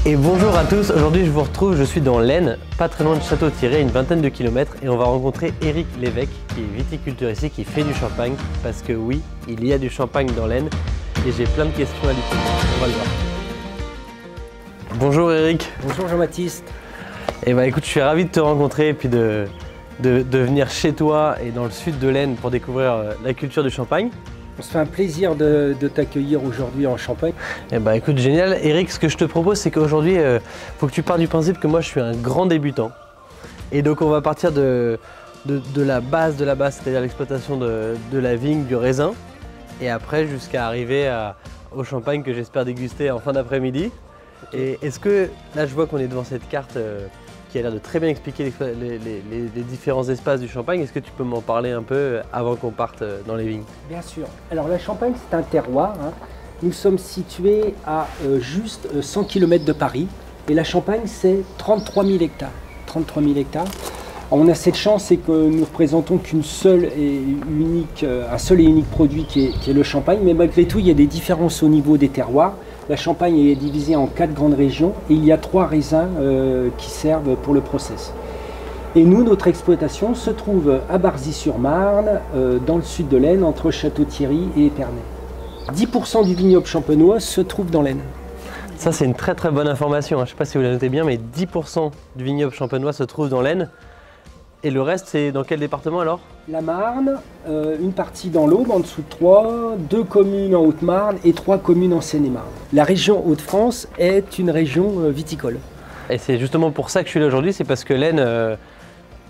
Et bonjour à tous, aujourd'hui je vous retrouve, je suis dans l'Aisne, pas très loin de Château-Thierry, une vingtaine de kilomètres, et on va rencontrer Éric Lévesque, qui est viticulteur ici, qui fait du champagne, parce que oui, il y a du champagne dans l'Aisne, et j'ai plein de questions à lui poser, on va le voir. Bonjour Éric. Bonjour Jean-Baptiste. Et bah écoute, je suis ravi de te rencontrer et puis de venir chez toi et dans le sud de l'Aisne pour découvrir la culture du champagne. On se fait un plaisir de t'accueillir aujourd'hui en Champagne. Eh bah écoute, génial. Éric, ce que je te propose, c'est qu'aujourd'hui, faut que tu partes du principe que moi, je suis un grand débutant. Et donc, on va partir de la base, c'est-à-dire l'exploitation de la vigne, du raisin. Et après, jusqu'à arriver au champagne que j'espère déguster en fin d'après-midi. Et est-ce que, là, je vois qu'on est devant cette carte qui a l'air de très bien expliquer les différents espaces du champagne. Est-ce que tu peux m'en parler un peu avant qu'on parte dans les vignes? Bien sûr. Alors la Champagne, c'est un terroir. Nous sommes situés à juste 100 km de Paris. Et la Champagne, c'est 33 000 hectares. 33 000 hectares. Alors, on a cette chance, c'est que nous ne représentons un seul et unique produit qui est le champagne. Mais malgré tout, il y a des différences au niveau des terroirs. La Champagne est divisée en 4 grandes régions et il y a 3 raisins qui servent pour le process. Et nous, notre exploitation se trouve à Barzy-sur-Marne, dans le sud de l'Aisne, entre Château-Thierry et Épernay. 10% du vignoble champenois se trouve dans l'Aisne. Ça, c'est une très très bonne information. Je ne sais pas si vous la notez bien, mais 10% du vignoble champenois se trouve dans l'Aisne. Et le reste, c'est dans quel département alors? La Marne, une partie dans l'Aube, en dessous de Troyes, 2 communes en Haute-Marne et 3 communes en Seine-et-Marne. La région Hauts-de-France est une région viticole. Et c'est justement pour ça que je suis là aujourd'hui, c'est parce que l'Aisne,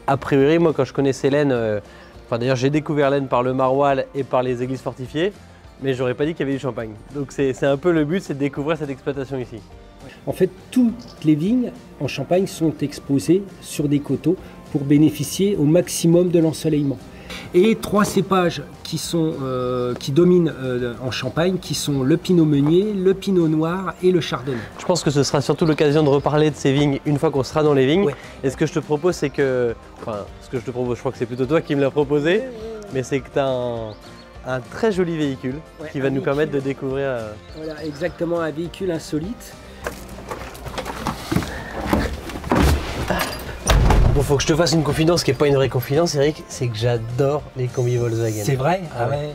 a priori, moi quand je connaissais l'Aisne, d'ailleurs j'ai découvert l'Aisne par le maroilles et par les églises fortifiées, mais j'aurais pas dit qu'il y avait du champagne. Donc c'est un peu le but, c'est de découvrir cette exploitation ici. En fait, toutes les vignes en Champagne sont exposées sur des coteaux pour bénéficier au maximum de l'ensoleillement. Et 3 cépages qui dominent en Champagne, qui sont le Pinot Meunier, le Pinot Noir et le Chardonnay. Je pense que ce sera surtout l'occasion de reparler de ces vignes une fois qu'on sera dans les vignes. Ouais. Et ce que je te propose, c'est que... Enfin, ce que je te propose, je crois que c'est plutôt toi qui me l'as proposé, mais c'est que tu as un très joli véhicule qui va nous permettre de découvrir... Voilà, exactement, un véhicule insolite. Bon, faut que je te fasse une confidence qui n'est pas une vraie confidence, Éric, c'est que j'adore les combis Volkswagen. C'est vrai? Ah ouais.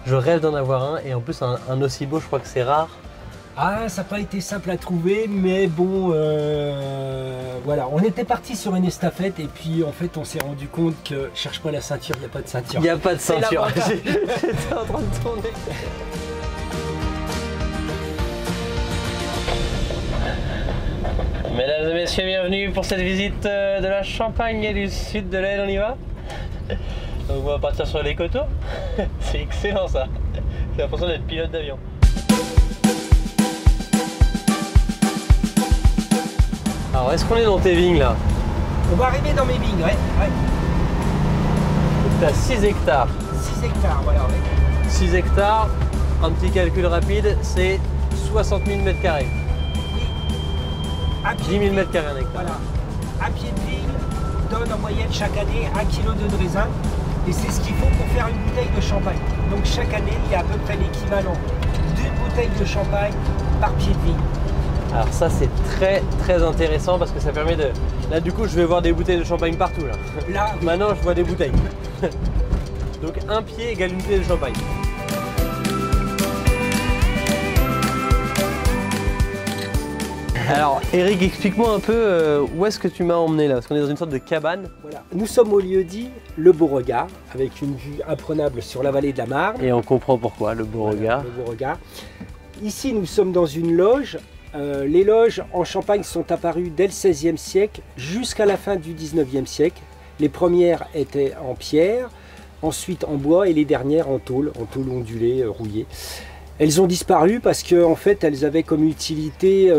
Je rêve d'en avoir un, et en plus un aussi beau, je crois que c'est rare. Ah, ça n'a pas été simple à trouver, mais bon, voilà. On était parti sur une estafette et puis en fait on s'est rendu compte que, cherche pas la ceinture, il n'y a pas de ceinture. Il n'y a pas de ceinture, j'étais en train de tourner. Mesdames et messieurs, bienvenue pour cette visite de la Champagne et du sud de l'Aisne, on y va? Donc on va partir sur les coteaux. C'est excellent ça. J'ai l'impression d'être pilote d'avion. Alors est-ce qu'on est dans tes vignes là? On va arriver dans mes vignes, ouais. Donc tu as 6 hectares. 6 hectares, voilà. Ouais. 6 hectares, un petit calcul rapide, c'est 60 000 m². 10 000 m² un hectare. Voilà. Un pied de vigne donne en moyenne chaque année 1 kg de raisin. Et c'est ce qu'il faut pour faire une bouteille de champagne. Donc chaque année, il y a à peu près l'équivalent d'une bouteille de champagne par pied de vigne. Alors ça c'est très très intéressant parce que ça permet de... Là du coup je vais voir des bouteilles de champagne partout là. Là oui. Maintenant je vois des bouteilles. Donc un pied égale une bouteille de champagne. Alors Éric, explique-moi un peu où est-ce que tu m'as emmené là, parce qu'on est dans une sorte de cabane. Voilà. Nous sommes au lieu dit Le Beauregard, avec une vue imprenable sur la vallée de la Marne. Et on comprend pourquoi, le Beauregard. Le Beauregard. Ici nous sommes dans une loge. Les loges en Champagne sont apparues dès le XVIe siècle jusqu'à la fin du XIXe siècle. Les premières étaient en pierre, ensuite en bois et les dernières en tôle ondulée, rouillée. Elles ont disparu parce qu'en fait, elles avaient comme utilité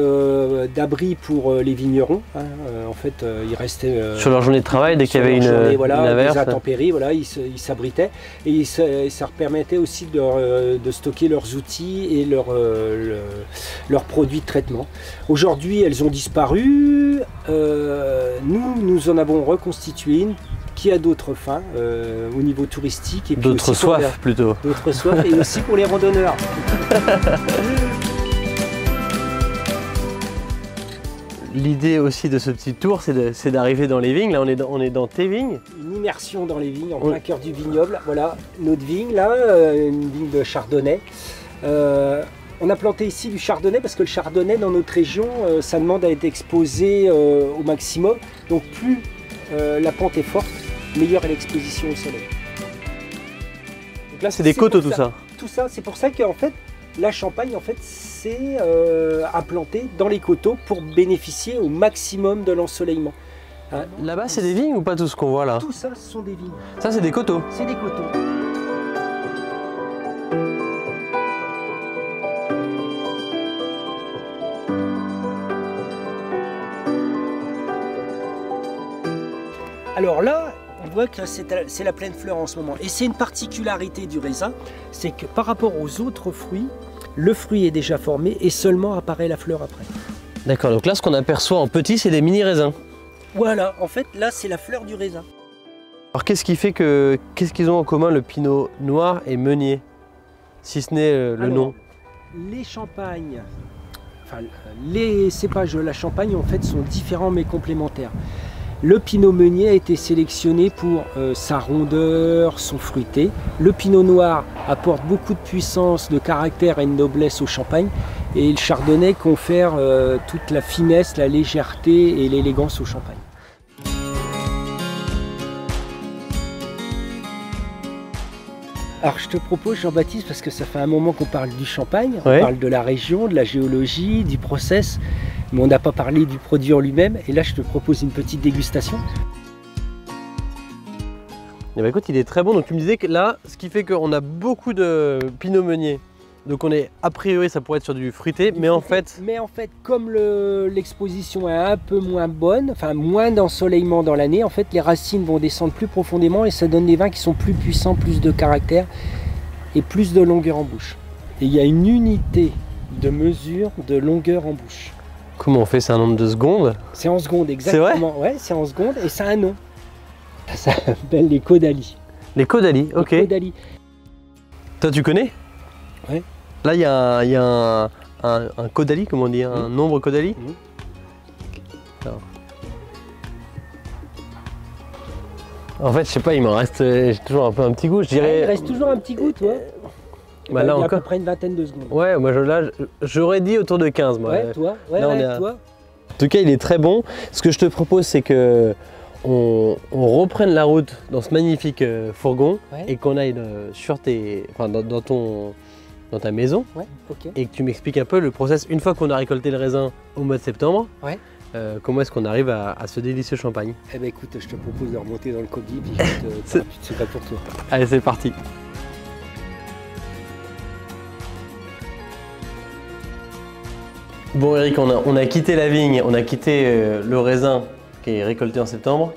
d'abri pour les vignerons. En fait, ils restaient... sur leur journée de travail, dès qu'il y avait une averse. Des intempéries, voilà, ils s'abritaient. Et ça leur permettait aussi de stocker leurs outils et leurs produits de traitement. Aujourd'hui, elles ont disparu. Nous en avons reconstitué une qui a d'autres fins au niveau touristique. D'autres soifs plutôt. D'autres soifs et aussi pour les randonneurs. l'idée aussi de ce petit tour, c'est d'arriver dans les vignes. Là, on est dans tes vignes. Une immersion dans les vignes, en plein cœur du vignoble. Voilà notre vigne là, une vigne de chardonnay. On a planté ici du chardonnay parce que le chardonnay dans notre région, ça demande à être exposé au maximum. Donc plus la pente est forte, meilleure est l'exposition au soleil. Donc là, c'est des coteaux tout ça. Tout ça, c'est pour ça qu'en fait, la Champagne, en fait, c'est implanté dans les coteaux pour bénéficier au maximum de l'ensoleillement. Hein. Là-bas, c'est des vignes ou pas tout ce qu'on voit là? Tout ça, ce sont des vignes. Ça, c'est des coteaux. C'est des coteaux. Alors là, on voit que c'est la pleine fleur en ce moment. Et c'est une particularité du raisin, c'est que par rapport aux autres fruits, le fruit est déjà formé et seulement apparaît la fleur après. D'accord, donc là, ce qu'on aperçoit en petit, c'est des mini raisins. Voilà, en fait, là, c'est la fleur du raisin. Alors, qu'est-ce qu'ils ont en commun, le pinot noir et meunier, si ce n'est le nom? Les champagnes, enfin, les cépages de la Champagne, en fait, sont différents mais complémentaires. Le pinot meunier a été sélectionné pour sa rondeur, son fruité. Le pinot noir apporte beaucoup de puissance, de caractère et de noblesse au champagne. Et le chardonnay confère toute la finesse, la légèreté et l'élégance au champagne. Alors je te propose, Jean-Baptiste, parce que ça fait un moment qu'on parle du champagne, on parle de la région, de la géologie, du process, mais on n'a pas parlé du produit en lui-même. Et là, je te propose une petite dégustation. Eh ben, écoute, il est très bon. Donc tu me disais que là, ce qui fait qu'on a beaucoup de pinot meunier. Donc on est, a priori, ça pourrait être sur du fruité, mais en fait, comme l'exposition est un peu moins bonne, enfin moins d'ensoleillement dans l'année, en fait, les racines vont descendre plus profondément et ça donne des vins qui sont plus puissants, plus de caractère et plus de longueur en bouche. Et il y a une unité de mesure de longueur en bouche. Comment on fait? C'est un nombre de secondes? C'est en secondes, exactement. C'est vrai? Ouais, c'est en secondes et ça a un nom. Ça s'appelle les Caudalie. Les Caudalie, ok. Les Caudalie. Toi, tu connais? Ouais. Là, il y a un Caudalie, comment on dit, un nombre Caudalie. En fait, je sais pas, il m'en reste j'ai toujours un peu un petit goût, je dirais. Il reste toujours un petit goût, toi. Bah, là il y a encore. à peu près une vingtaine de secondes. Ouais, moi j'aurais dit autour de 15, moi. Ouais, toi. Ouais, là, ouais, toi. En tout cas, il est très bon. Ce que je te propose, c'est que on reprenne la route dans ce magnifique fourgon et qu'on aille sur dans ta maison et que tu m'expliques un peu le process une fois qu'on a récolté le raisin au mois de septembre. Comment est-ce qu'on arrive à ce délicieux champagne? Eh ben écoute, je te propose de remonter dans le colis puis c'est pas pour toi. Allez, c'est parti. Bon Eric, on a quitté la vigne, on a quitté le raisin qui est récolté en septembre.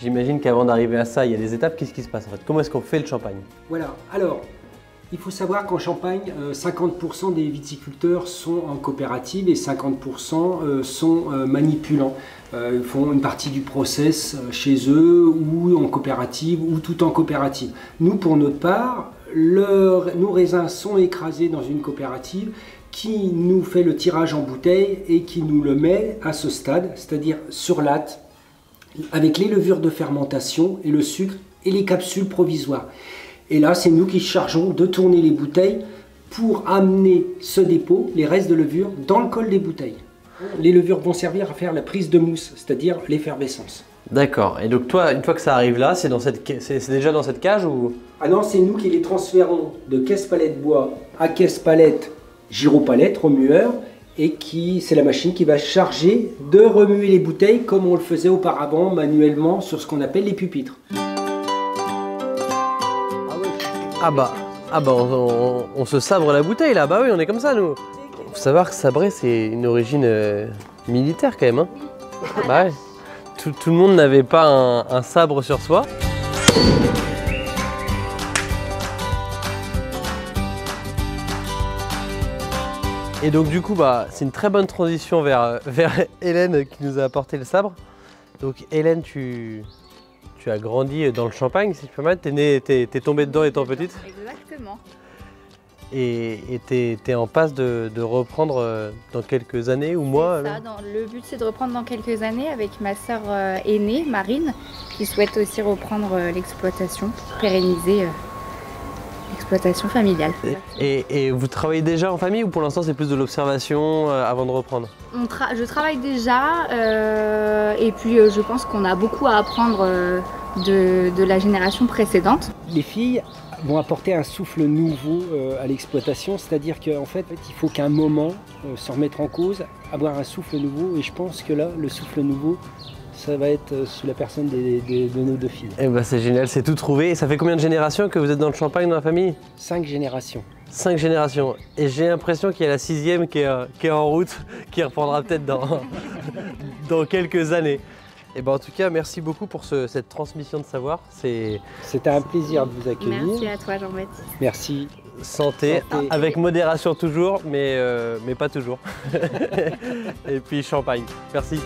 J'imagine qu'avant d'arriver à ça, il y a des étapes. Qu'est-ce qui se passe en fait? Comment est-ce qu'on fait le champagne? Voilà, alors il faut savoir qu'en Champagne, 50% des viticulteurs sont en coopérative et 50% sont manipulants. Ils font une partie du process chez eux ou en coopérative ou tout en coopérative. Nous, pour notre part, nos raisins sont écrasés dans une coopérative qui nous fait le tirage en bouteille et qui nous le met à ce stade, c'est-à-dire sur latte, avec les levures de fermentation et le sucre et les capsules provisoires. Et là, c'est nous qui chargeons de tourner les bouteilles pour amener ce dépôt, les restes de levure, dans le col des bouteilles. Les levures vont servir à faire la prise de mousse, c'est-à-dire l'effervescence. D'accord. Et donc toi, une fois que ça arrive là, c'est déjà dans cette cage ou? Ah non, c'est nous qui les transférons de caisse palette bois à caisse palette gyropalette, remueur, et c'est la machine qui va charger de remuer les bouteilles comme on le faisait auparavant manuellement sur ce qu'on appelle les pupitres. Ah bah on se sabre la bouteille là, bah oui, on est comme ça nous. Faut savoir que sabrer c'est une origine militaire quand même. Hein. Bah ouais. Tout le monde n'avait pas un sabre sur soi. Et donc du coup, bah, c'est une très bonne transition vers Hélène qui nous a apporté le sabre. Donc Hélène, tu as grandi dans le Champagne, si je peux me permettre. T'es tombée dedans étant petite? Exactement. Et tu es en passe de reprendre dans quelques années ou mois. C'est ça, le but c'est de reprendre dans quelques années avec ma sœur aînée, Marine, qui souhaite aussi reprendre l'exploitation, pérenniser l'exploitation familiale. Et vous travaillez déjà en famille ou pour l'instant c'est plus de l'observation avant de reprendre? Je travaille déjà et puis je pense qu'on a beaucoup à apprendre de la génération précédente. Les filles vont apporter un souffle nouveau à l'exploitation, c'est-à-dire qu'en fait, il faut qu'à un moment, se remettre en cause, avoir un souffle nouveau, et je pense que là, le souffle nouveau, ça va être sous la personne de nos 2 filles. Eh ben c'est génial, c'est tout trouvé. Et ça fait combien de générations que vous êtes dans le Champagne dans la famille? 5 générations. 5 générations. Et j'ai l'impression qu'il y a la 6e qui est en route, qui reprendra peut-être dans quelques années. Et ben en tout cas, merci beaucoup pour cette transmission de savoir. C'était un plaisir de vous accueillir. Merci à toi Jean-Baptiste. Merci. Santé, avec modération toujours, mais pas toujours. Et puis champagne. Merci.